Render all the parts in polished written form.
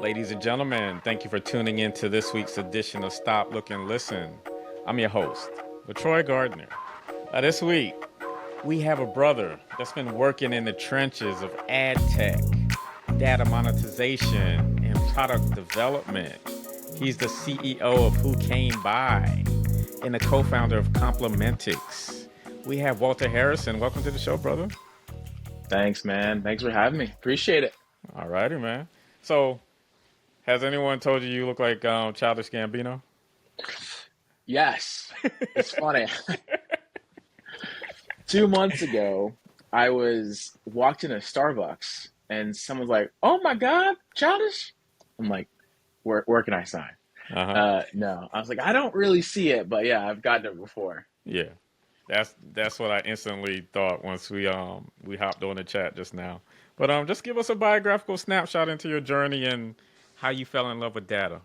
Ladies and gentlemen, thank you for tuning in to this week's edition of Stop, Look, and Listen. I'm your host, LeTroy Gardner. This week, we have a brother that's been working in the trenches of ad tech, data monetization, and product development. He's the CEO of WhoCameBy and the co-founder of Complementics. We have Walter Harrison. Welcome to the show, brother. Thanks, man. Thanks for having me. Appreciate it. All righty, man. So, has anyone told you you look like Childish Gambino? Yes. It's funny. 2 months ago, I walked in a Starbucks and someone's like, "Oh my God, Childish." I'm like, where can I sign? No, I was like, I don't really see it, but yeah, I've gotten it before. Yeah, that's what I instantly thought once we hopped on the chat just now. But just give us a biographical snapshot into your journey and how you fell in love with data.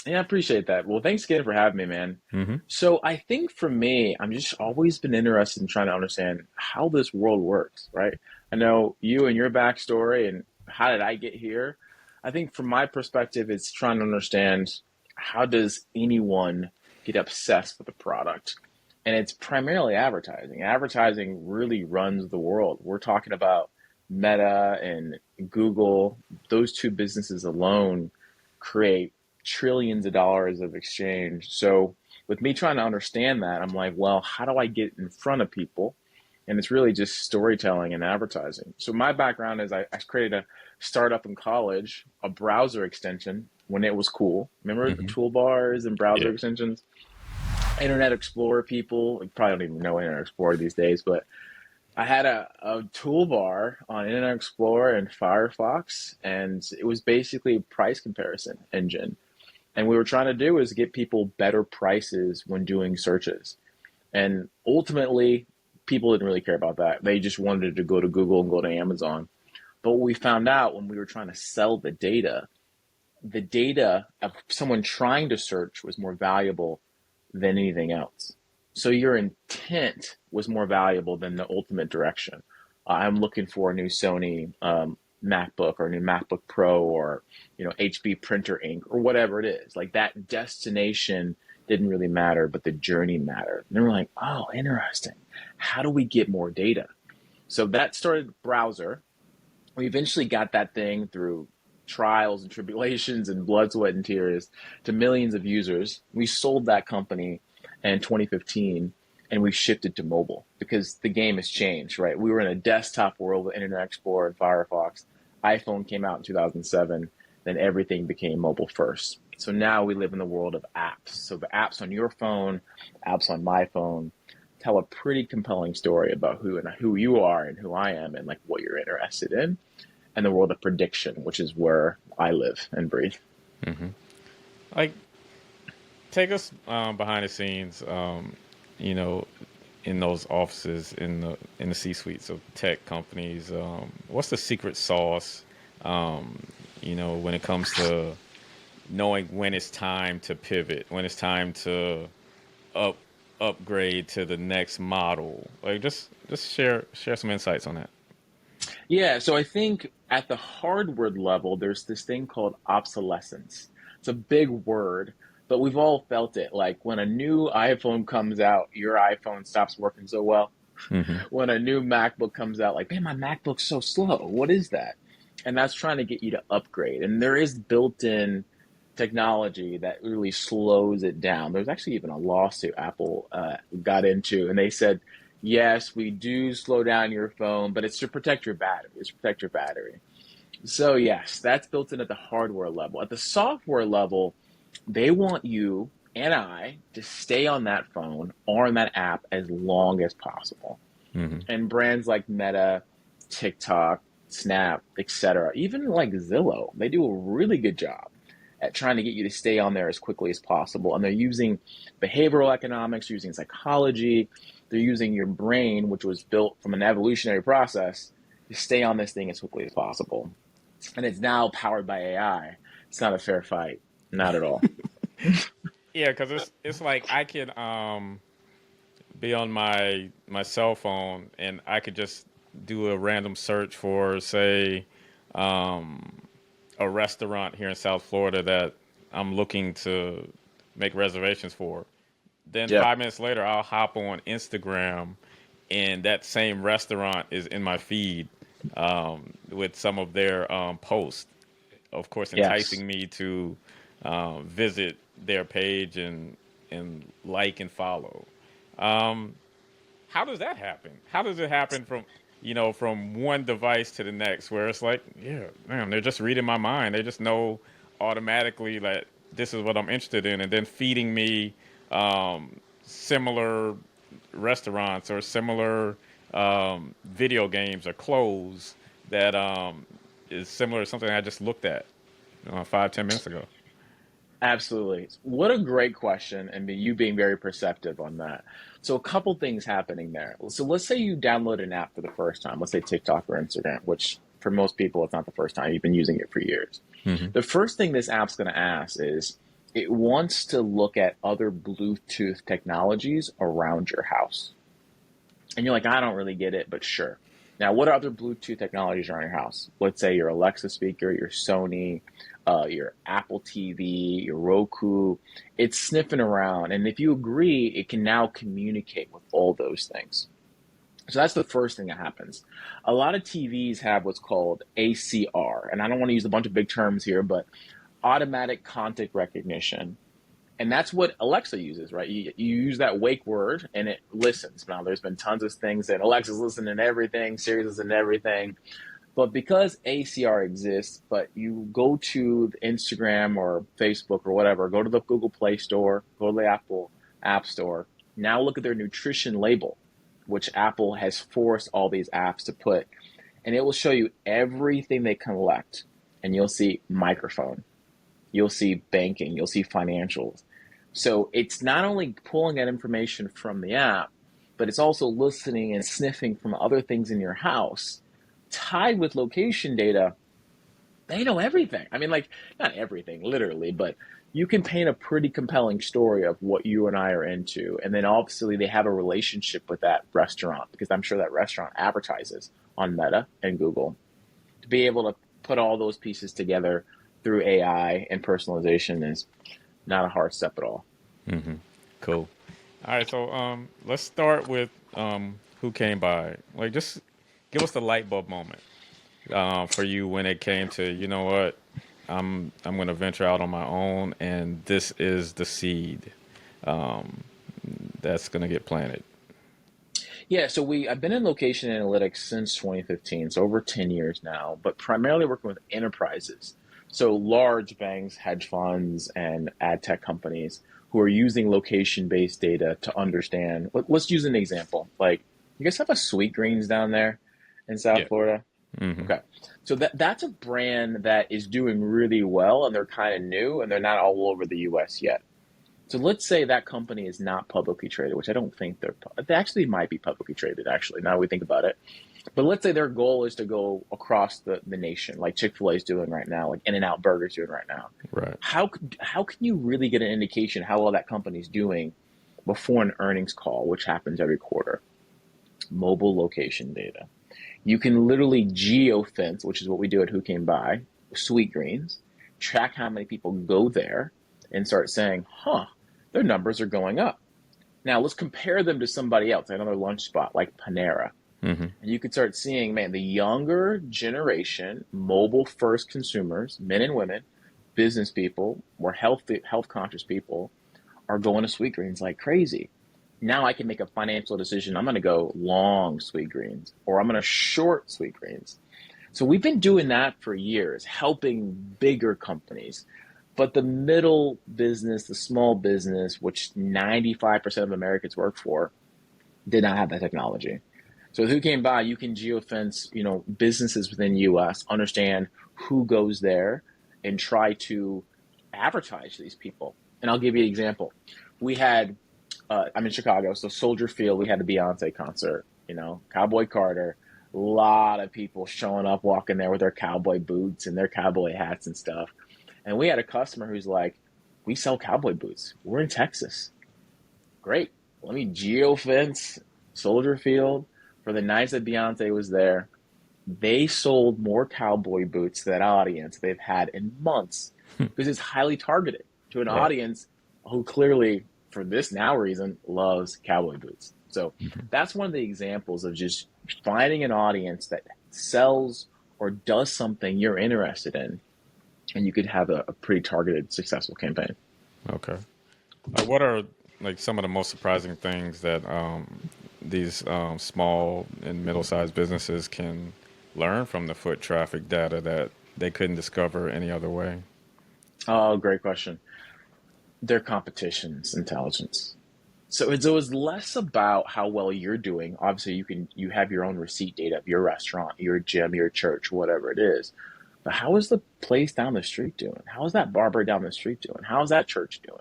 Yeah, I appreciate that. Well, thanks again for having me, man. Mm-hmm. So I think for me, I'm just always been interested in trying to understand how this world works, right? I know you and your backstory and how did I get here? I think from my perspective, it's trying to understand how does anyone get obsessed with a product? And it's primarily advertising. Advertising really runs the world. We're talking about Meta and Google. Those two businesses alone create trillions of dollars of exchange. So with me trying to understand that, I'm like, well, how do I get in front of people? And it's really just storytelling and advertising. So my background is I created a startup in college, a browser extension when it was cool. Remember the Mm-hmm. toolbars and browser Yeah. extensions? Internet Explorer people, you probably don't even know Internet Explorer these days, but I had a toolbar on Internet Explorer and Firefox, and it was basically a price comparison engine. And we were trying to do is get people better prices when doing searches. And ultimately, people didn't really care about that. They just wanted to go to Google and go to Amazon. But what we found out when we were trying to sell the data of someone trying to search was more valuable than anything else. So your intent was more valuable than the ultimate direction. I'm looking for a new Sony MacBook or a new MacBook Pro or HP printer ink or whatever it is. Like that destination didn't really matter, but the journey mattered. And then we're like, oh, interesting. How do we get more data? So that started browser. We eventually got that thing through trials and tribulations and blood, sweat, and tears to millions of users. We sold that company in 2015 and we shifted to mobile because the game has changed, right? We were in a desktop world with Internet Explorer and Firefox. iPhone came out in 2007, then everything became mobile first. So now we live in the world of apps. So the apps on your phone, apps on my phone, tell a pretty compelling story about who you are and who I am and like what you're interested in, and the world of prediction, which is where I live and breathe. Mm-hmm. Like, take us behind the scenes. You know, in those offices in the C-suites of tech companies. What's the secret sauce? When it comes to knowing when it's time to pivot, when it's time to up upgrade to the next model. Like, just share some insights on that. Yeah, so I think at the hardware level, there's this thing called obsolescence. It's a big word, but we've all felt it. Like when a new iPhone comes out, your iPhone stops working so well. Mm-hmm. When a new MacBook comes out, like, man, my MacBook's so slow. What is that? And that's trying to get you to upgrade. And there is built-in technology that really slows it down. There's actually even a lawsuit Apple got into, and they said, yes, we do slow down your phone, but it's to protect your battery. It's to protect your battery. So yes, that's built in at the hardware level. At the software level, they want you and I to stay on that phone or on that app as long as possible. Mm-hmm. And brands like Meta, TikTok, Snap, etc., even like Zillow, they do a really good job at trying to get you to stay on there as quickly as possible. And they're using behavioral economics, using psychology, they're using your brain, which was built from an evolutionary process, to stay on this thing as quickly as possible. And it's now powered by AI. It's not a fair fight. Not at all. Yeah, because it's like I can be on my cell phone and I could just do a random search for, say, a a restaurant here in South Florida that I'm looking to make reservations for. Then Yeah. 5 minutes later, I'll hop on Instagram, and that same restaurant is in my feed with some of their posts. Of course, Yes. enticing me to visit their page and like and follow. Um, how does that happen? How does it happen from from one device to the next where it's like, yeah, man, they're just reading my mind. They just know automatically that this is what I'm interested in, and then feeding me similar restaurants or similar video games or clothes that is similar to something I just looked at 5-10 minutes ago. Absolutely. What a great question, and you being very perceptive on that. So, a couple things happening there. So, let's say you download an app for the first time, let's say TikTok or Instagram, which for most people, it's not the first time. You've been using it for years. Hmm. The first thing this app's going to ask is it wants to look at other Bluetooth technologies around your house. And you're like, I don't really get it, but sure. Now, what other Bluetooth technologies are in your house? Let's say your Alexa speaker, your Sony, your Apple TV, your Roku. It's sniffing around. And if you agree, it can now communicate with all those things. So that's the first thing that happens. A lot of TVs have what's called ACR. And I don't want to use a bunch of big terms here, but automatic content recognition. And that's what Alexa uses, right? You use that wake word and it listens. Now, there's been tons of things that Alexa's listening to everything, Siri's listening to everything. But because ACR exists, but you go to the Instagram or Facebook or whatever, go to the Google Play Store, go to the Apple App Store. Now look at their nutrition label, which Apple has forced all these apps to put. And it will show you everything they collect. And you'll see microphone, you'll see banking, you'll see financials. So it's not only pulling that information from the app, but it's also listening and sniffing from other things in your house. Tied with location data, they know everything. I mean, like, not everything, literally, but you can paint a pretty compelling story of what you and I are into. And then obviously they have a relationship with that restaurant because I'm sure that restaurant advertises on Meta and Google. To be able to put all those pieces together through AI and personalization is not a hard step at all. Hmm. Cool. All right, so let's start with who came by. Like, just give us the light bulb moment for you when it came to, you know what, I'm going to venture out on my own, and this is the seed um, that's going to get planted. Yeah, so I've been in location analytics since 2015, so over 10 years now, but primarily working with enterprises. So large banks, hedge funds, and ad tech companies who are using location-based data to understand. Let's use an example. Like, you guys have a Sweet Greens down there in South Yeah. Florida? Hmm. Okay. So that's a brand that is doing really well and they're kind of new and they're not all over the US yet. So let's say that company is not publicly traded, which I don't think they actually might be publicly traded, actually, now that we think about it. But let's say their goal is to go across the nation, like Chick-fil-A is doing right now, like In-N-Out Burger is doing right now. Right. How can you really get an indication how well that company's doing before an earnings call, which happens every quarter? Mobile location data. You can literally geofence, which is what we do at WhoCameBy, Sweet Greens, track how many people go there and start saying, huh, their numbers are going up. Now let's compare them to somebody else, another lunch spot like Panera. Hmm. And you could start seeing, man, the younger generation, mobile first consumers, men and women, business people, more health conscious people are going to Sweet Greens like crazy. Now I can make a financial decision. I'm going to go long Sweet Greens or I'm going to short Sweet Greens. So we've been doing that for years, helping bigger companies. But the middle business, the small business, which 95% of Americans work for, did not have that technology. So who came by, you can geofence, businesses within US, understand who goes there and try to advertise to these people. And I'll give you an example. We had I'm in Chicago, so Soldier Field, we had the Beyonce concert, Cowboy Carter, a lot of people showing up, walking there with their cowboy boots and their cowboy hats and stuff. And we had a customer who's like, we sell cowboy boots. We're in Texas. Great. Let me geofence Soldier Field for the nights that Beyonce was there. They sold more cowboy boots to that audience they've had in months because it's highly targeted to an Right. audience who clearly, for this now reason, loves cowboy boots. So Mhm. that's one of the examples of just finding an audience that sells or does something you're interested in, and you could have a pretty targeted, successful campaign. Okay. What are like some of the most surprising things that these small and middle-sized businesses can learn from the foot traffic data that they couldn't discover any other way? Oh, great question. Their competition's intelligence. So it was less about how well you're doing. Obviously, you have your own receipt data of your restaurant, your gym, your church, whatever it is. But how is the place down the street doing? How is that barber down the street doing? How is that church doing?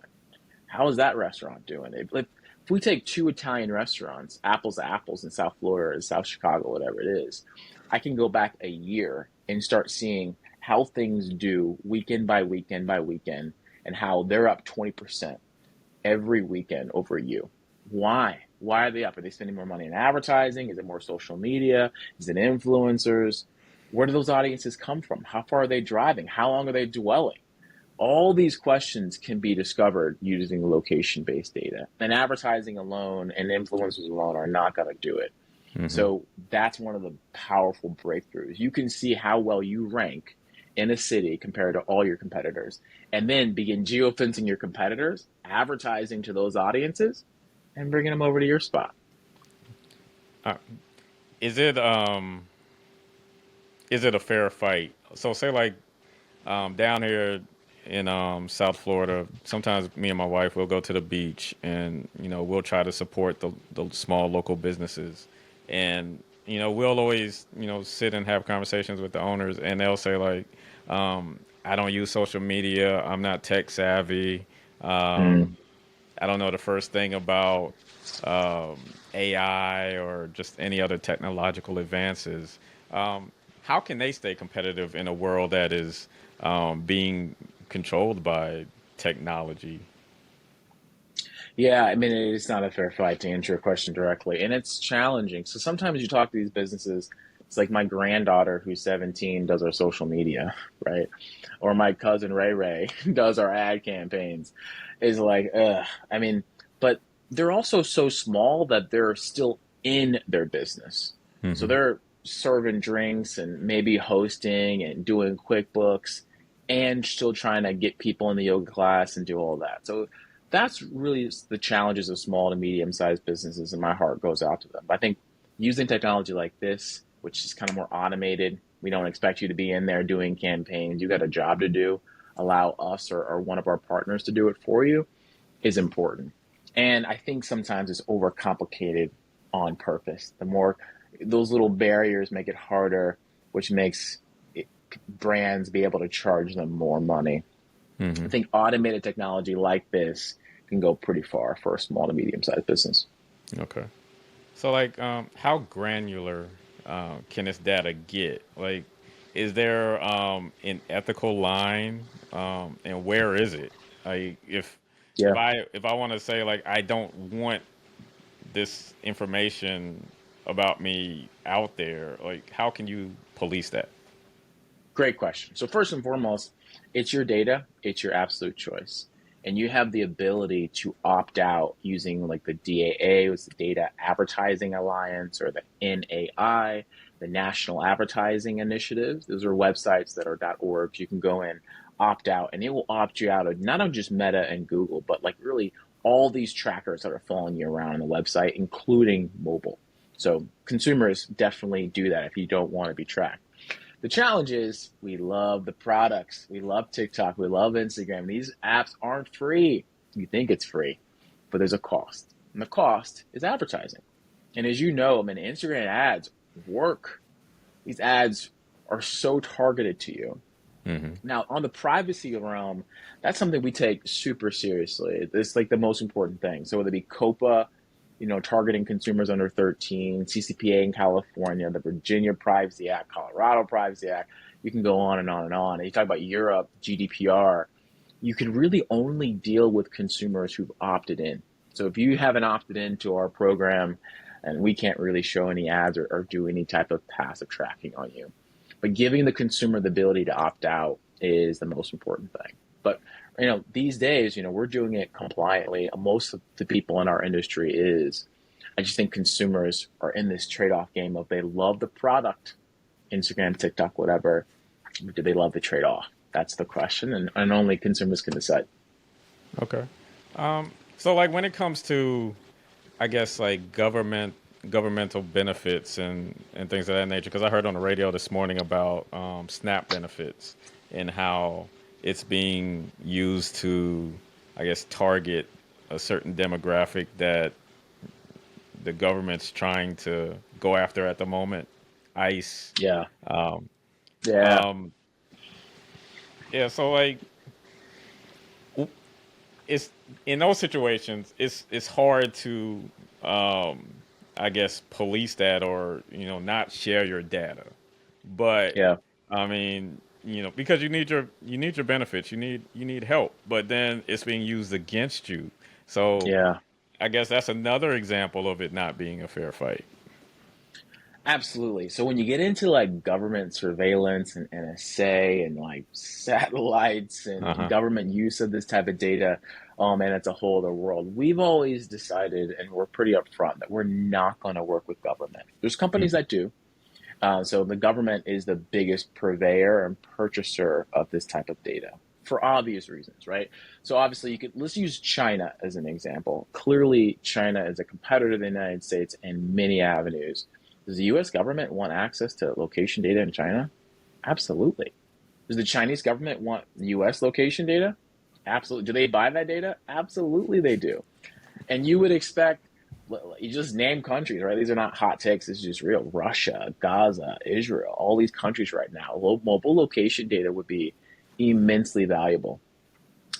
How is that restaurant doing? If we take two Italian restaurants, apples to apples in South Florida or South Chicago, whatever it is, I can go back a year and start seeing how things do weekend by weekend by weekend and how they're up 20% every weekend over you. Why? Why are they up? Are they spending more money in advertising? Is it more social media? Is it influencers? Where do those audiences come from? How far are they driving? How long are they dwelling? All these questions can be discovered using location-based data. And advertising alone and influencers alone are not going to do it. Hmm. So that's one of the powerful breakthroughs. You can see how well you rank in a city compared to all your competitors, and then begin geofencing your competitors, advertising to those audiences, and bringing them over to your spot. Uh, is it is it a fair fight? So say like down here in South Florida, sometimes me and my wife will go to the beach and we'll try to support the small local businesses, and we'll always sit and have conversations with the owners, and they'll say like, I don't use social media, I'm not tech savvy, um, Mm. I don't know the first thing about um, AI or just any other technological advances. How can they stay competitive in a world that is being controlled by technology? Yeah, I mean, it's not a fair fight to answer your question directly, and it's challenging. So sometimes you talk to these businesses, it's like my granddaughter who's 17 does our social media, right? Or my cousin Ray Ray does our ad campaigns. Is like, ugh. I mean, but they're also so small that they're still in their business. So Hmm. they're serving drinks and maybe hosting and doing QuickBooks and still trying to get people in the yoga class and do all that. So that's really the challenges of small to medium sized businesses, and my heart goes out to them. I think using technology like this, which is kind of more automated, we don't expect you to be in there doing campaigns. You got a job to do. Allow us or one of our partners to do it for you is important. And I think sometimes it's overcomplicated on purpose. The more those little barriers make it harder, which makes it, brands be able to charge them more money. I Hmm. think automated technology like this can go pretty far for a small to medium sized business. Okay. So, like, how granular can this data get? Like, is there an ethical line, and where is it? Like, Yeah, if I want to say like I don't want this information about me out there, like, how can you police that? great question. So, first and foremost, it's your data, it's your absolute choice. And you have the ability to opt out using like the DAA, was the Data Advertising Alliance, or the NAI, the National Advertising Initiative. Those are websites that are .org. You can go in, opt out, and it will opt you out of not of just Meta and Google, but like really all these trackers that are following you around on the website, including mobile. So consumers definitely do that if you don't want to be tracked. The challenge is we love the products. We love TikTok. We love Instagram. These apps aren't free. You think it's free, but there's a cost. And the cost is advertising. And as you know, I mean, Instagram ads work. These ads are so targeted to you. Hmm. Now, on the privacy realm, that's something we take super seriously. It's like the most important thing. So whether it be COPA, targeting consumers under 13, CCPA in California, the Virginia Privacy Act, Colorado Privacy Act, you can go on and on and on. And you talk about Europe, GDPR, you can really only deal with consumers who've opted in. So if you haven't opted into our program, and we can't really show any ads or do any type of passive tracking on you. But giving the consumer the ability to opt out is the most important thing. But these days, we're doing it compliantly. Most of the people in our industry is. I just think consumers are in this trade-off game of they love the product, Instagram, TikTok, whatever. Do they love the trade-off? That's the question, and only consumers can decide. Okay. So like when it comes to, I guess like governmental benefits and things of that nature, because I heard on the radio this morning about SNAP benefits and how it's being used to, I guess, target a certain demographic that the government's trying to go after at the moment. ICE. Yeah, Um, yeah, um, yeah. So like it's in those situations, it's hard to, um, I guess, police that or not share your data. But yeah, I mean, because you need your benefits, you need help, but then it's being used against you. So yeah. I guess that's another example of it not being a fair fight. Absolutely. So when you get into like government surveillance and NSA and like satellites Uh and huh. government use of this type of data, oh man, it's a whole other world. We've always decided, and we're pretty upfront, that we're not going to work with government. There's companies that do. So the government is the biggest purveyor and purchaser of this type of data for obvious reasons, right? So obviously, let's use China as an example. Clearly, China is a competitor to the United States in many avenues. Does the U.S. government want access to location data in China? Absolutely. Does the Chinese government want U.S. location data? Absolutely. Do they buy that data? Absolutely, they do. And you would expect, you just name countries, right? These are not hot takes. This is just real. Russia, Gaza, Israel, all these countries right now. Mobile location data would be immensely valuable.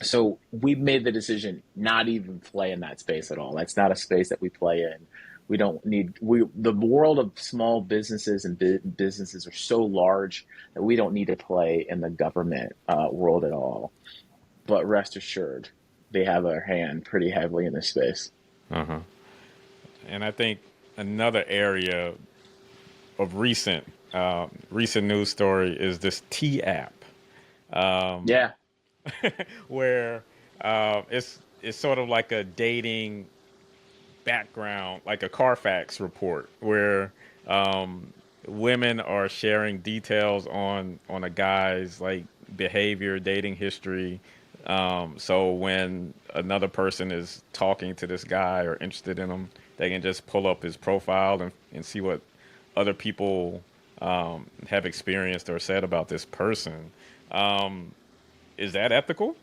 So we've made the decision not even play in that space at all. That's not a space that we play in. We don't need the world of small businesses and businesses are so large that we don't need to play in the government world at all. But rest assured, they have our hand pretty heavily in this space. Uh huh. And I think another area of recent news story is this T app, Yeah, where it's sort of like a dating background, like a Carfax report, where women are sharing details on a guy's like behavior, dating history. So when another person is talking to this guy or interested in him, they can just pull up his profile and see what other people have experienced or said about this person. Um, is that ethical?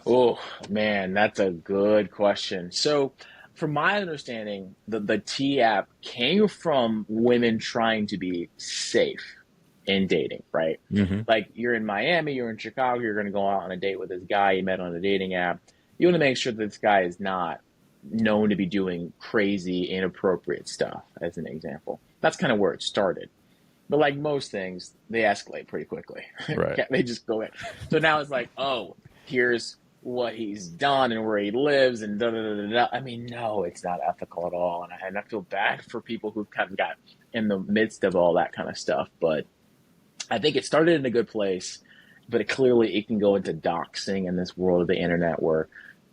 oh man, that's a good question. So, from my understanding, the T app came from women trying to be safe in dating, right? Mm-hmm. Like you're in Miami, you're in Chicago, you're going to go out on a date with this guy you met on a dating app. You want to make sure that this guy is not known to be doing crazy, inappropriate stuff, as an example. That's kind of where it started. But like most things, they escalate pretty quickly. Right. They just go in. So now it's like, oh, here's what he's done and where he lives and da da da da. I mean, no, it's not ethical at all. And I feel bad for people who kind of got in the midst of all that kind of stuff. But I think it started in a good place, but it can go into doxing in this world of the internet where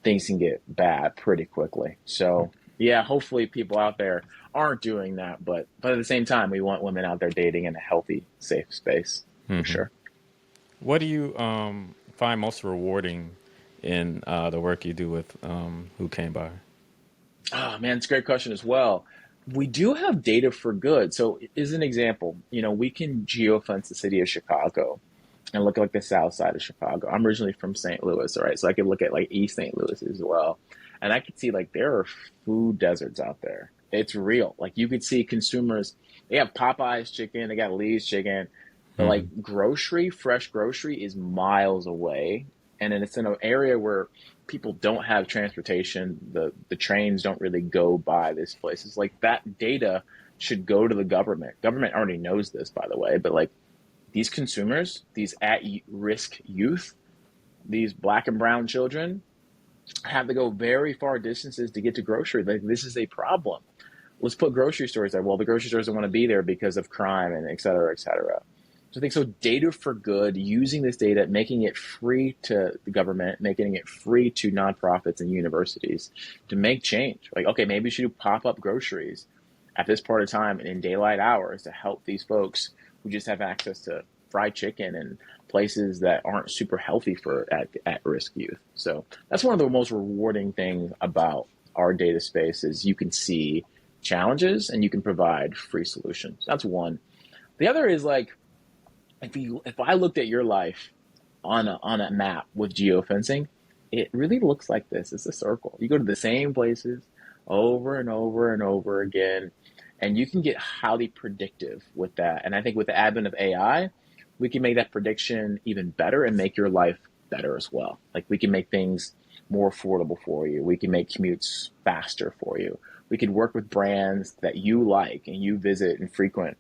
things can get bad pretty quickly. So yeah, hopefully people out there aren't doing that, but at the same time, we want women out there dating in a healthy, safe space for Mm-hmm. sure. What do you find most rewarding in the work you do with Who Came By? Oh man, it's a great question as well. We do have data for good. So as an example, we can geofence the city of Chicago and look at like the south side of Chicago. I'm originally from St. Louis, all right? So I could look at like East St. Louis as well. And I could see like there are food deserts out there. It's real. Like you could see consumers, they have Popeyes chicken, they got Lee's chicken, but like Mm-hmm. fresh grocery is miles away. And then it's in an area where people don't have transportation. The trains don't really go by this place. It's like that data should go to the government. Government already knows this, by the way, but like these consumers, these at risk youth, these black and brown children have to go very far distances to get to grocery. Like this is a problem. let's put grocery stores there. Well, the grocery stores don't want to be there because of crime and et cetera, et cetera. So I think so data for good, using this data, making it free to the government, making it free to nonprofits and universities to make change. Like, okay, maybe we should pop up groceries at this part of time and in daylight hours to help these folks who just have access to fried chicken and places that aren't super healthy for at-risk youth. So that's one of the most rewarding things about our data space is you can see challenges and you can provide free solutions. That's one. The other is like, if I looked at your life on a map with geofencing, it really looks like this. It's a circle. You go to the same places over and over and over again, and you can get highly predictive with that. And I think with the advent of AI, we can make that prediction even better and make your life better as well. Like we can make things more affordable for you. We can make commutes faster for you. We could work with brands that you like and you visit and frequent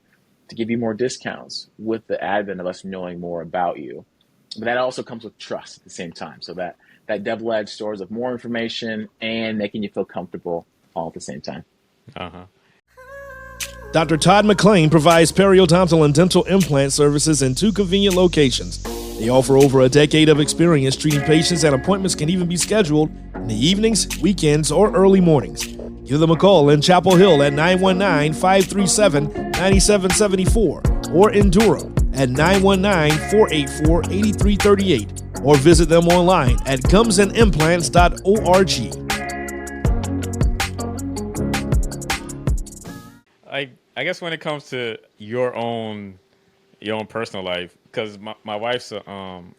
to give you more discounts with the advent of us knowing more about you. But that also comes with trust at the same time. So that double-edged sword of more information and making you feel comfortable all at the same time. Uh-huh. Dr. Todd McLean provides periodontal and dental implant services in 2 convenient locations. They offer over a decade of experience treating patients, and appointments can even be scheduled in the evenings, weekends, or early mornings. Give them a call in Chapel Hill at 919-537-9774 or in Durham at 919-484-8338 or visit them online at gumsandimplants.org. I guess when it comes to your own personal life, because my wife's a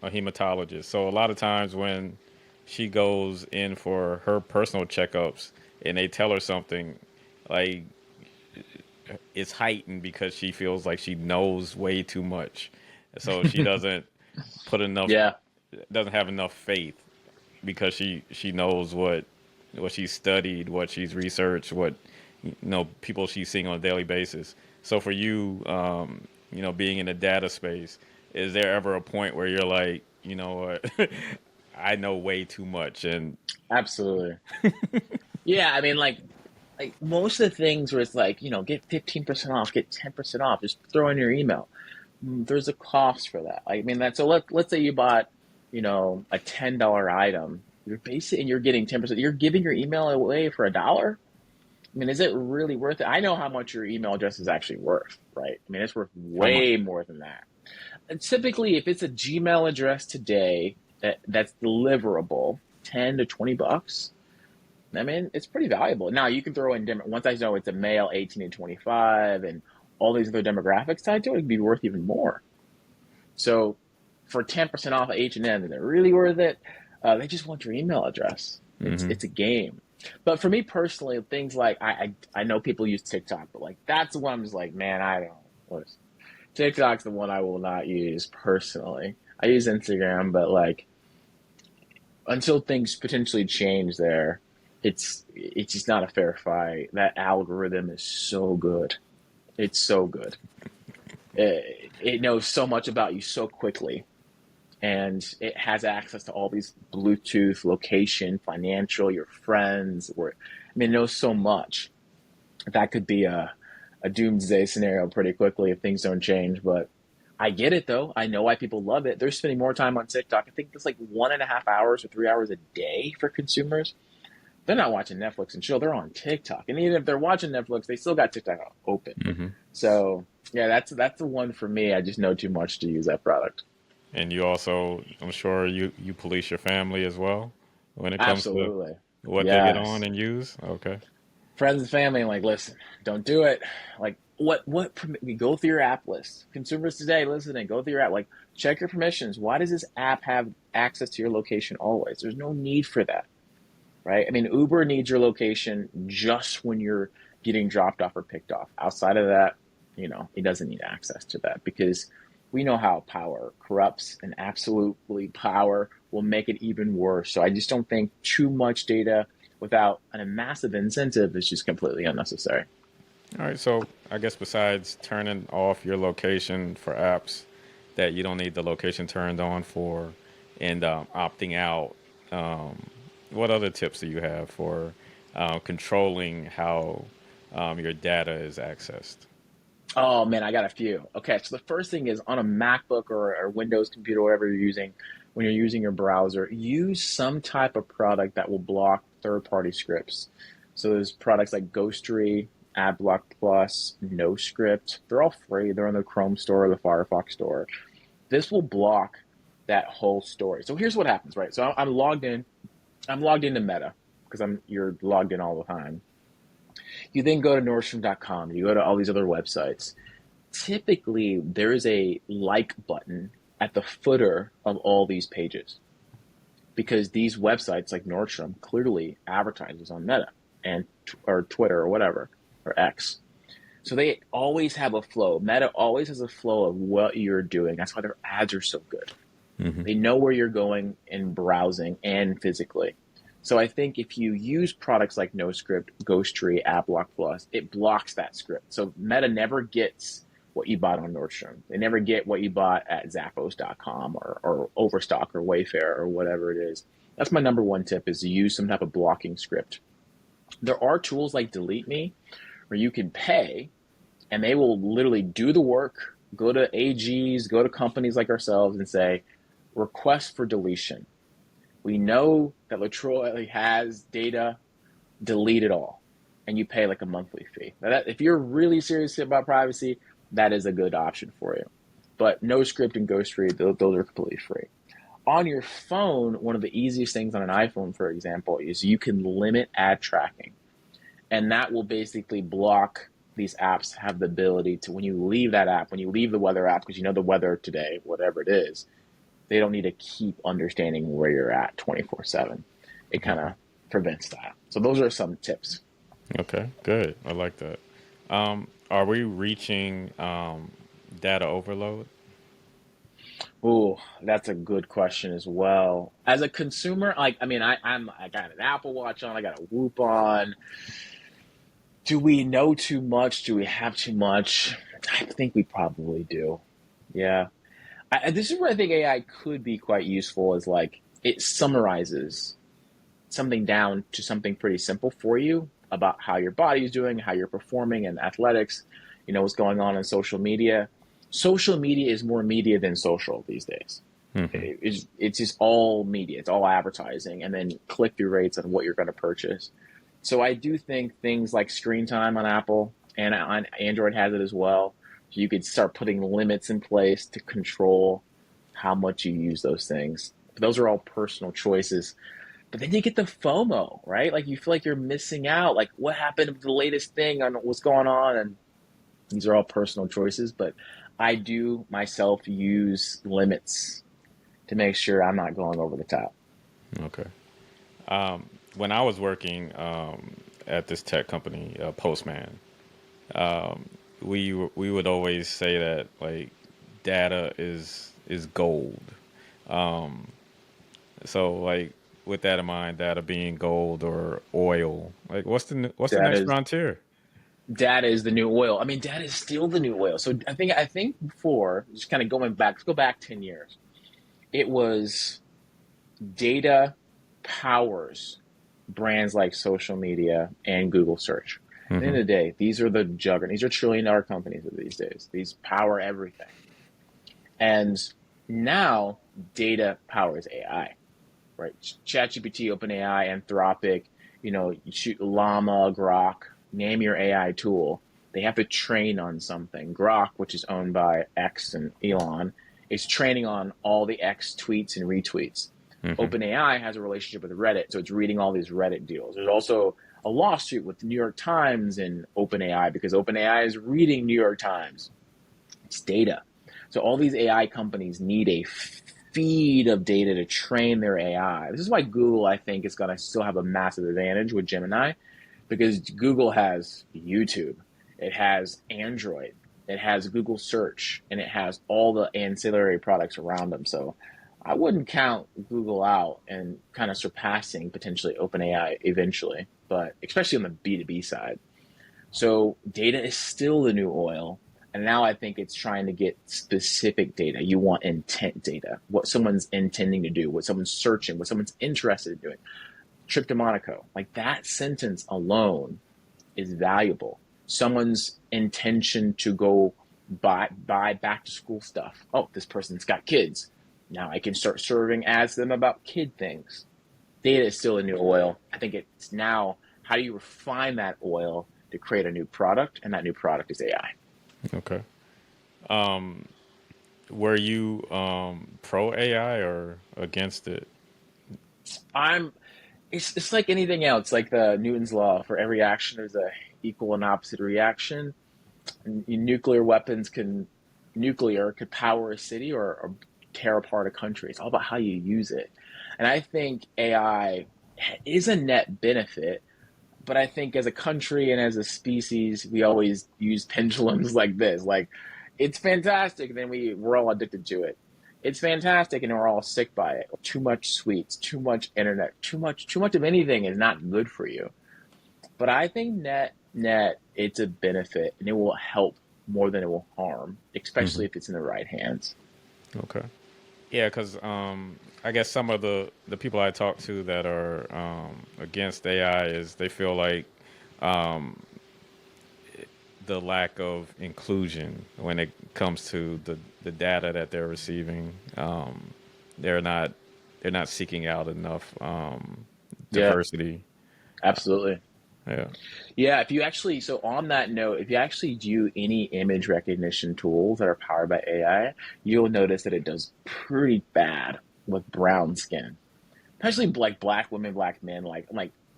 hematologist, so a lot of times when she goes in for her personal checkups and they tell her something, like it's heightened because she feels like she knows way too much, so she doesn't put enough, Yeah. doesn't have enough faith because she knows what she's studied, what she's researched, what people she's seeing on a daily basis. So for you, being in the data space, is there ever a point where you're like, you know what, I know way too much? And Absolutely. Yeah, I mean, like most of the things where it's like, get 15% off, get 10% off, just throw in your email. There's a cost for that. I mean, that so let's say you bought, a $10 item. You're getting 10%. You're giving your email away for $1. I mean, is it really worth it? I know how much your email address is actually worth, right? I mean, it's worth how much? way more than that. And typically, if it's a Gmail address today that's deliverable, 10 to 20 bucks. I mean, it's pretty valuable. Now you can throw in once I know it's a male 18 to 25 and all these other demographics tied to it, it'd be worth even more. So for 10% off of H&M, is it really worth it? They just want your email address. It's a game. But for me personally, things like I know people use TikTok, but like that's the one I'm just like, man, I don't. TikTok's the one I will not use personally. I use Instagram, but like until things potentially change there, it's just not a fair fight. That algorithm is so good. It's so good. It knows so much about you so quickly, and it has access to all these Bluetooth, location, financial, your friends. It knows so much. That could be a doomsday scenario pretty quickly if things don't change. But I get it though. I know why people love it. They're spending more time on TikTok. I think it's like 1.5 hours or 3 hours a day for consumers. They're not watching Netflix and chill. They're on TikTok. And even if they're watching Netflix, they still got TikTok open. So yeah, that's the one for me. I just know too much to use that product. And you also, I'm sure you police your family as well when it comes to Absolutely. what they get on Yes. and use. Okay. Friends and family, like, listen, don't do it. Like, we go through your app list. Consumers today listening, go through your app. Like, check your permissions. Why does this app have access to your location always? There's no need for that, right? I mean, Uber needs your location just when you're getting dropped off or picked off. Outside of that, it doesn't need access to that because we know how power corrupts, and absolutely power will make it even worse. So I just don't think too much data without a massive incentive is just completely unnecessary. All right. So I guess besides turning off your location for apps that you don't need the location turned on for, and opting out, what other tips do you have for controlling how your data is accessed? Oh man, I got a few. Okay, so the first thing is on a MacBook or a Windows computer, whatever you're using, when you're using your browser, use some type of product that will block third-party scripts. So there's products like Ghostery, AdBlock Plus, NoScript. They're all free. They're in the Chrome store or the Firefox store. This will block that whole story. So here's what happens, right? So I'm logged in. I'm logged into Meta because you're logged in all the time. You then go to Nordstrom.com. You go to all these other websites. Typically, there is a like button at the footer of all these pages because these websites like Nordstrom clearly advertises on Meta and or Twitter or whatever, or X. So they always have a flow. Meta always has a flow of what you're doing. That's why their ads are so good. Mm-hmm. They know where you're going in browsing and physically. So I think if you use products like NoScript, Ghostery, AdBlock Plus, it blocks that script. So Meta never gets what you bought on Nordstrom. They never get what you bought at Zappos.com or Overstock or Wayfair or whatever it is. That's my number one tip, is to use some type of blocking script. There are tools like Delete Me where you can pay and they will literally do the work, go to AGs, go to companies like ourselves and say, request for deletion. We know that LeTroy has data, delete it all. And you pay like a monthly fee. Now if you're really serious about privacy, that is a good option for you. But NoScript and Ghostery, those are completely free. On your phone, one of the easiest things on an iPhone, for example, is you can limit ad tracking. And that will basically block these apps have the ability to, when you leave that app, when you leave the weather app, because you know the weather today, whatever it is, they don't need to keep understanding where you're at 24/7. It kind of prevents that. So those are some tips. Okay, good. I like that. Are we reaching data overload? Oh, that's a good question as well. As a consumer, I got an Apple Watch on, I got a Whoop on. Do we know too much? Do we have too much? I think we probably do. Yeah. This is where I think AI could be quite useful, is like it summarizes something down to something pretty simple for you about how your body is doing, how you're performing in athletics, what's going on in social media. Social media is more media than social these days. Mm-hmm. It's just all media. It's all advertising and then click-through rates on what you're going to purchase. So I do think things like screen time on Apple and on Android has it as well. So you could start putting limits in place to control how much you use those things. Those are all personal choices. But then you get the FOMO, right? Like you feel like you're missing out. Like what happened to the latest thing on what's going on? And these are all personal choices. But I do myself use limits to make sure I'm not going over the top. Okay. When I was working at this tech company, Postman, we would always say that like data is gold. So like with that in mind, data being gold or oil, like what's the next frontier? Data is the new oil. I mean, data is still the new oil. So I think before, just kind of going back, let's go back 10 years. It was data powers brands like social media and Google search. At the end of the day, these are the juggernauts. These are trillion-dollar companies these days. These power everything. And now data powers AI, right? ChatGPT, OpenAI, Anthropic, you shoot Llama, Grok, name your AI tool. They have to train on something. Grok, which is owned by X and Elon, is training on all the X tweets and retweets. OpenAI has a relationship with Reddit, so it's reading all these Reddit deals. There's also a lawsuit with the New York Times and OpenAI because OpenAI is reading New York Times. It's data. So all these AI companies need a feed of data to train their AI. This is why Google, I think, is going to still have a massive advantage with Gemini, because Google has YouTube, it has Android, it has Google Search, and it has all the ancillary products around them. So I wouldn't count Google out and kind of surpassing potentially OpenAI eventually, but especially on the B2B side. So data is still the new oil. And now I think it's trying to get specific data. You want intent data, what someone's intending to do, what someone's searching, what someone's interested in doing. Trip to Monaco, like that sentence alone is valuable. someone's intention to go buy back to school stuff. Oh, this person's got kids. Now I can start serving ads to them about kid things. Data is still a new oil. I think it's now how do you refine that oil to create a new product, and that new product is AI. Okay. Were you pro AI or against it? I'm it's like anything else, like the Newton's law. For every action, there's a equal and opposite reaction. Nuclear weapons nuclear could power a city or tear apart a country. It's all about how you use it. And I think AI is a net benefit, but I think as a country and as a species, we always use pendulums like this. Like it's fantastic, and then we're all addicted to it. It's fantastic, and we're all sick by it. Too much sweets, too much internet, too much of anything is not good for you. But I think net it's a benefit, and it will help more than it will harm, Hmm. especially if it's in the right hands. Okay. Yeah, because I guess some of the people I talk to that are against AI is they feel like um, the lack of inclusion when it comes to the data that they're receiving. They're not they're not seeking out enough Yeah, diversity. absolutely. Yeah. Yeah, if you actually, so on that note, if you actually do any image recognition tools that are powered by AI, you'll notice that it does pretty bad with brown skin, especially like black women, black men. Like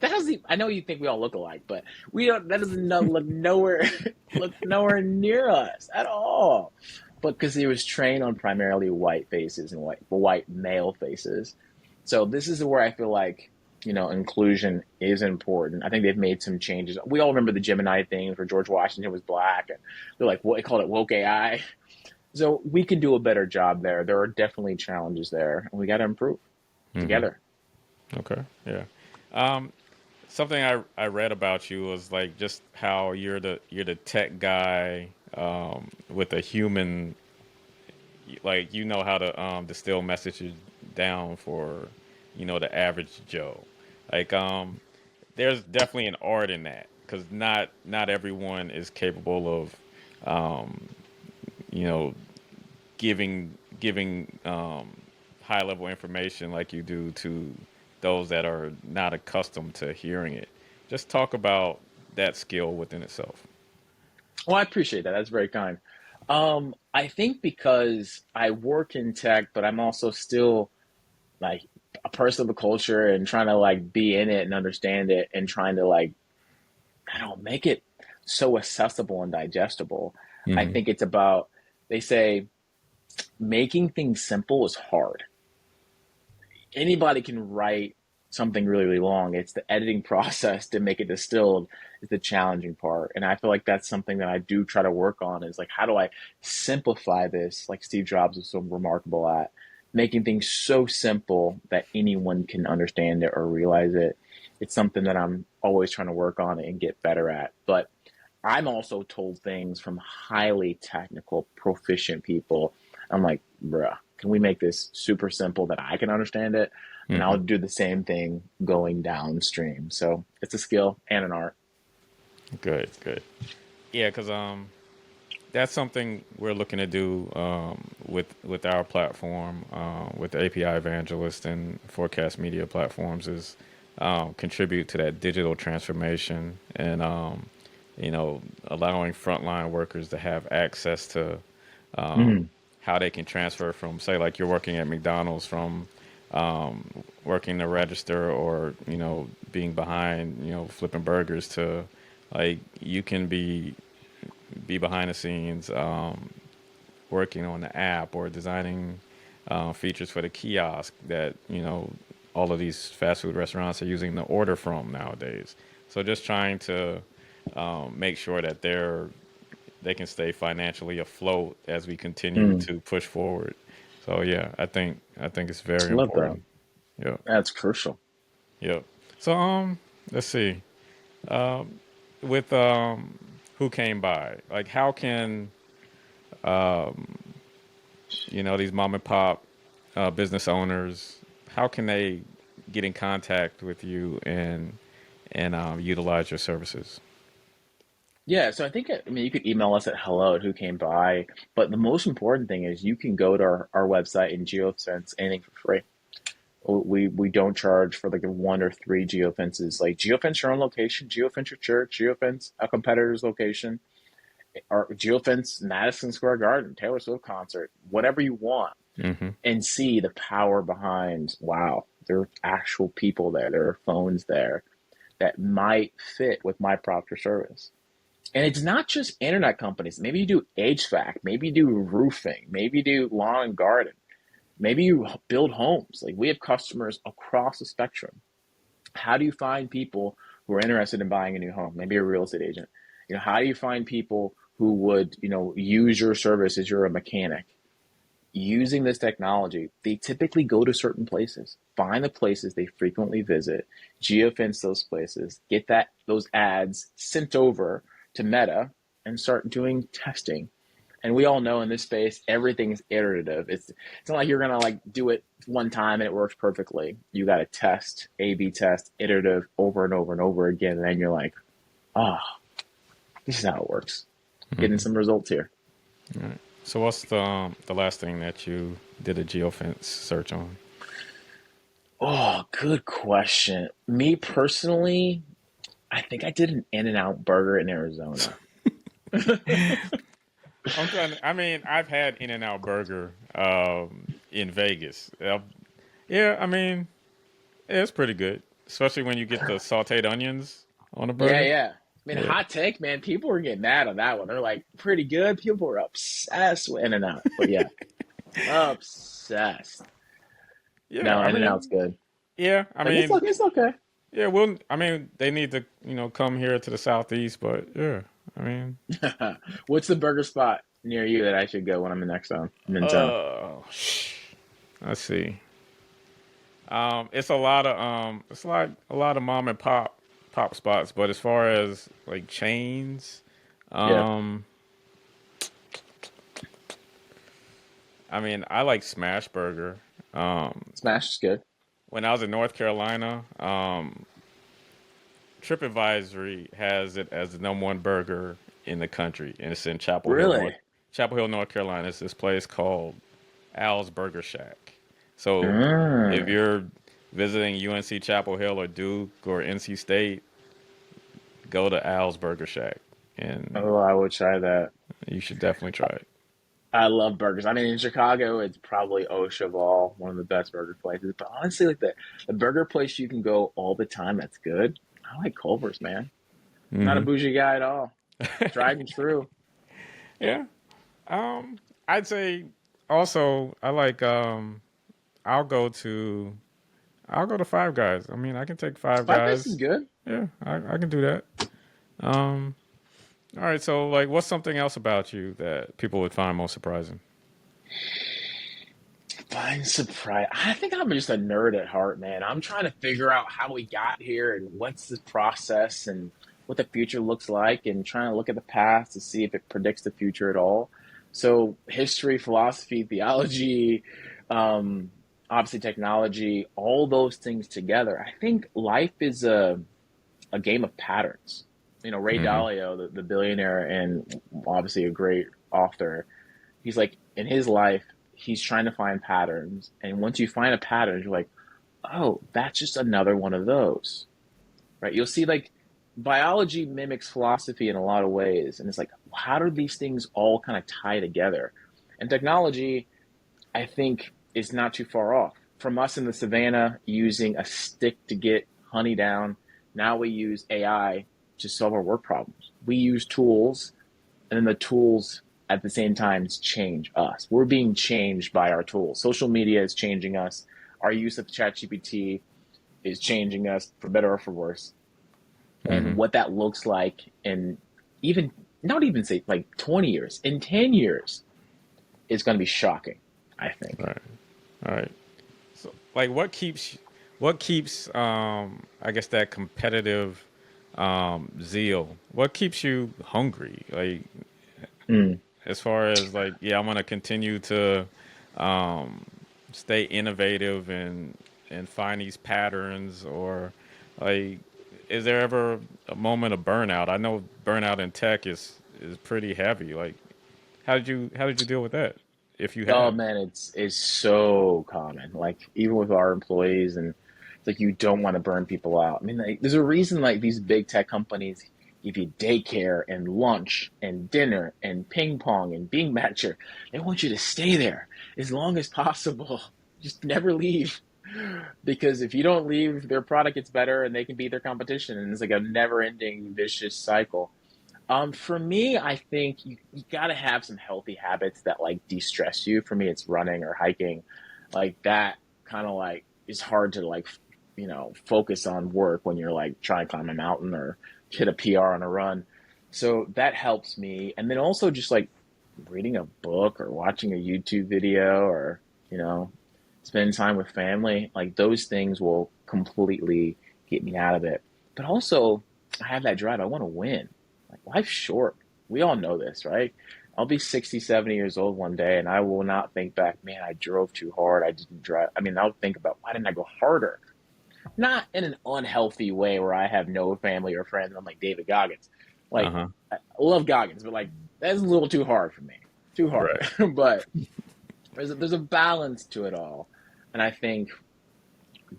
that doesn't. I know you think we all look alike, but we don't. That doesn't look nowhere look nowhere near us at all. But because it was trained on primarily white faces and white male faces, so this is where I feel like inclusion is important. I think they've made some changes. We all remember the Gemini thing where George Washington was black, and they're like, what they called it woke AI. So we can do a better job there. There are definitely challenges there, and we got to improve Hmm. together. Okay. Yeah. Um, Something I read about you was like just how you're the tech guy with a human, like you know how to distill messages down for the average Joe. Like there's definitely an art in that because not everyone is capable of you know giving high level information like you do to those that are not accustomed to hearing it. Just talk about that skill within itself. Well, I appreciate that. That's very kind. I think because I work in tech, but I'm also still like a person of the culture and trying to like be in it and understand it and trying to like I don't know, make it so accessible and digestible. I Hmm. think it's about they say making things simple is hard. Anybody can write something really, really long. It's the editing process to make it distilled is the challenging part. And I feel like that's something that I do try to work on is like, how do I simplify this? Like Steve Jobs was so remarkable at making things so simple that anyone can understand it or realize it. It's something that I'm always trying to work on and get better at. But I'm also told things from highly technical, proficient people. I'm like, bruh, can we make this super simple that I can understand it? And Hmm. I'll do the same thing going downstream. So it's a skill and an art. Good, good. Yeah, because that's something we're looking to do with our platform, with the API Evangelist and Forecast Media platforms, is contribute to that digital transformation and allowing frontline workers to have access to Mm, how they can transfer from, say, like you're working at McDonald's, from working the register or being behind flipping burgers to like you can be behind the scenes working on the app or designing features for the kiosk that all of these fast food restaurants are using to order from nowadays. So just trying to make sure that they can stay financially afloat as we continue mm. to push forward. So yeah, I think it's very Love that. important. Yep. That's crucial. Yep. So let's see. With who came by, like how can these mom and pop business owners, how can they get in contact with you and utilize your services? Yeah, so I mean, you could email us at hello@whocameby, but the most important thing is you can go to our website and geofence anything for free. We don't charge for like a one or three geofences. Like geofence your own location, geofence your church, geofence a competitor's location, or geofence Madison Square Garden, Taylor Swift concert, whatever you want, Hmm. and see the power behind. Wow, there are actual people there. There are phones there that might fit with my product or service. And it's not just internet companies. Maybe you do HVAC, maybe you do roofing, maybe you do lawn and garden, maybe you build homes. Like we have customers across the spectrum. How do you find people who are interested in buying a new home? Maybe you're a real estate agent. How do you find people who would, use your service as you're a mechanic? Using this technology, they typically go to certain places, find the places they frequently visit, geofence those places, get those ads sent over to Meta, and start doing testing. And we all know in this space, everything is iterative. It's not like you're gonna like do it one time and it works perfectly. You got to test, A/B test, iterative, over and over and over again, and then you're like, oh, this is how it works. Getting some results here. All right. So what's the last thing that you did a geofence search on? Oh, good question. Me personally, I think I did an In-N-Out burger in Arizona. I'm trying to, I mean, I've had In-N-Out Burger in Vegas. Yeah, I mean, yeah, it's pretty good, especially when you get the sautéed onions on a Yeah, burger. yeah. I mean, Yeah, hot take, man. People were getting mad on that one. They're like, pretty good. People were obsessed with In-N-Out. But yeah, obsessed. yeah. No, I In-N-Out's mean, good. yeah. I Like, mean, it's okay. yeah. Well, I mean, they need to, come here to the southeast, but yeah. I mean, What's the burger spot near you that I should go when I'm I'm in town? uh, let's see. It's a lot of it's like a lot of mom and pop spots, but as far as like chains, Yeah, um, I mean, I like Smash Burger. Smash is good. When I was in North Carolina, TripAdvisory has it as the number one burger in the country, and it's in Really? Chapel Hill, North Carolina. It's this place called Al's Burger Shack. So if Mm. you're visiting UNC Chapel Hill or Duke or NC State, go to Al's Burger Shack, and Oh, I would try that. you should definitely try it. I love burgers. I mean, in Chicago, it's probably Au Cheval, one of the best burger places. But honestly, like the burger place you can go all the time that's good. I like Culver's, man. Not a Hmm. bougie guy at all. Tried and true. Yeah. I'd say also I like I'll go to I'll go to Five Guys. I mean, I can take Five Five Guys is Guys. good. Yeah, I can do that. Um, all right. So, like, what's something else about you that people would find most surprising? Find surprise. I think I'm just a nerd at heart, man. I'm trying to figure out how we got here and what's the process and what the future looks like, and trying to look at the past to see if it predicts the future at all. So, history, philosophy, theology, um, obviously technology, all those things together. I think life is a game of patterns. Ray Hmm. Dalio, the billionaire and obviously a great author, he's like in his life, he's trying to find patterns. And once you find a pattern, you're like, oh, that's just another one of those, right? You'll see like biology mimics philosophy in a lot of ways. And it's like, how do these things all kind of tie together? And technology, I think, is not too far off. From us in the savannah using a stick to get honey down, now we use AI to solve our work problems. We use tools, and then the tools at the same time change us. We're being changed by our tools. Social media is changing us. Our use of ChatGPT is changing us for better or for worse. And Hmm. what that looks like in even, not even say like 20 years, in 10 years is going to be shocking, I All think. right. All right. So, like, what keeps I guess that competitive zeal? What keeps you hungry? Like, Mm. as far as like, yeah, I'm gonna continue to um, stay innovative and find these patterns, or like, is there ever a moment of burnout? I know burnout in tech is pretty heavy. Like, how did you deal with that, if you Oh have? man, it's so common. Like even with our employees, and it's like you don't want to burn people out. I mean, like, there's a reason like these big tech companies give you daycare and lunch and dinner and ping pong and being matcher. They want you to stay there as long as possible. Just never leave. Because if you don't leave, their product gets better and they can beat their competition. And it's like a never ending vicious cycle. For me, I think you got to have some healthy habits that like de-stress you. For me, it's running or hiking. Like that kind of like is hard to like, focus on work when you're like trying to climb a mountain or hit a PR on a run. So that helps me. And then also just like reading a book or watching a YouTube video or, you know, spending time with family, like those things will completely get me out of it. But also, I have that drive. I want to win. Like life's short. We all know this, right? I'll be 60, 70 years old one day and I will not think back, man, I drove too hard. I didn't drive. I mean, I'll think about why didn't I go harder? Not in an unhealthy way where I have no family or friends. I'm like David Goggins. Uh Like, huh. I love Goggins, but like, that's a little too hard for me. Too hard. Right. But there's a balance to it all. And I think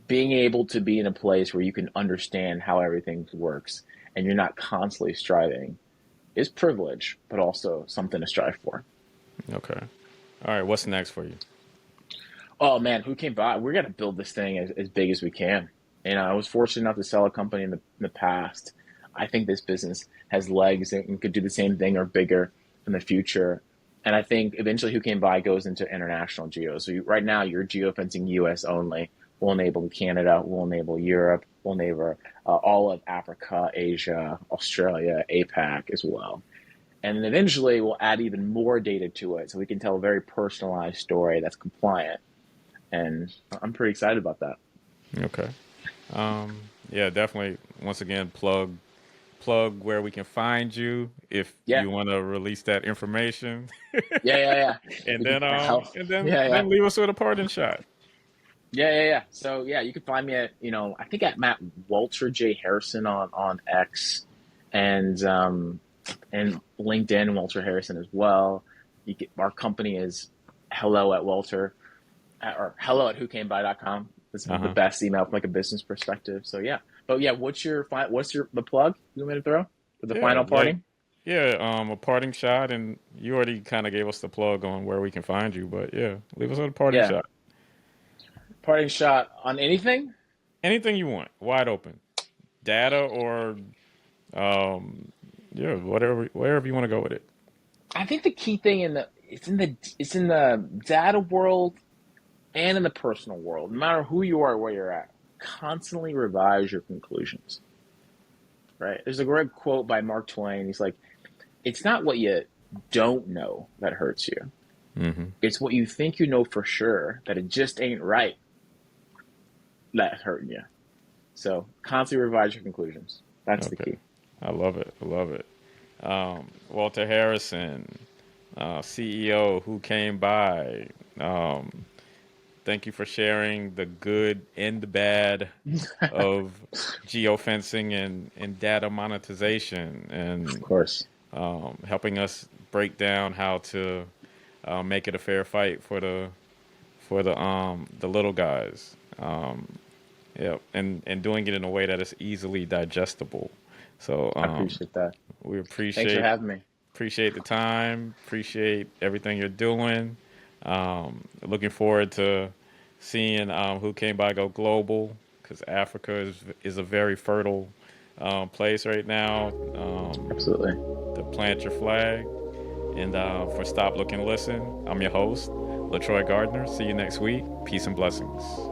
being able to be in a place where you can understand how everything works and you're not constantly striving is privilege, but also something to strive for. Okay. All right. What's next for you? Oh man, who came by? We're gonna build this thing as big as we can. And I was fortunate enough to sell a company in the past. I think this business has legs and could do the same thing or bigger in the future. And I think eventually who came by goes into international geo. So right now you're geofencing US only. We'll enable Canada, we'll enable Europe, we'll enable all of Africa, Asia, Australia, APAC as well. And then eventually we'll add even more data to it so we can tell a very personalized story that's compliant. And I'm pretty excited about that. Okay. Yeah, definitely. Once again, plug where we can find you if Yeah, you want to release that information, yeah. and We can then help. Yeah. leave us with a parting shot. Yeah. So yeah, you can find me at I think at Matt Walter J Harrison on X, and LinkedIn Walter Harrison as well. Our company is hello at Walter or hello at whocameby.com. This is Uh the huh. best email from like a business perspective. So yeah, but yeah, what's your the plug you want me to throw for the Yeah, final like parting? yeah, a parting shot, and you already kind of gave us the plug on where we can find you, but yeah, leave us with a parting Yeah, shot. parting shot on anything. Anything you want, wide open, data or um, yeah, whatever, wherever you want to go with it. I think the key thing it's in the data world and in the personal world. No matter who you are, where you're at, constantly revise your conclusions. Right? There's a great quote by Mark Twain. He's like, "It's not what you don't know that hurts you. Hmm. It's what you think you know for sure that it just ain't right that's hurting you." So constantly revise your conclusions. That's the Okay, key. I love it. I love it. Walter Harrison, CEO who came by. Um, Thank you for sharing the good and the bad of geofencing and data monetization Of and course. helping us break down how to make it a fair fight for the little guys. Yeah, and doing it in a way that is easily digestible. So I appreciate that. we Thanks for having me. appreciate the time, appreciate everything you're doing. Looking forward to seeing who came by go global because Africa is a very fertile place right now Absolutely. to plant your flag. And for Stop, Look, and Listen, I'm your host, LeTroy Gardner. See you next week. Peace and blessings.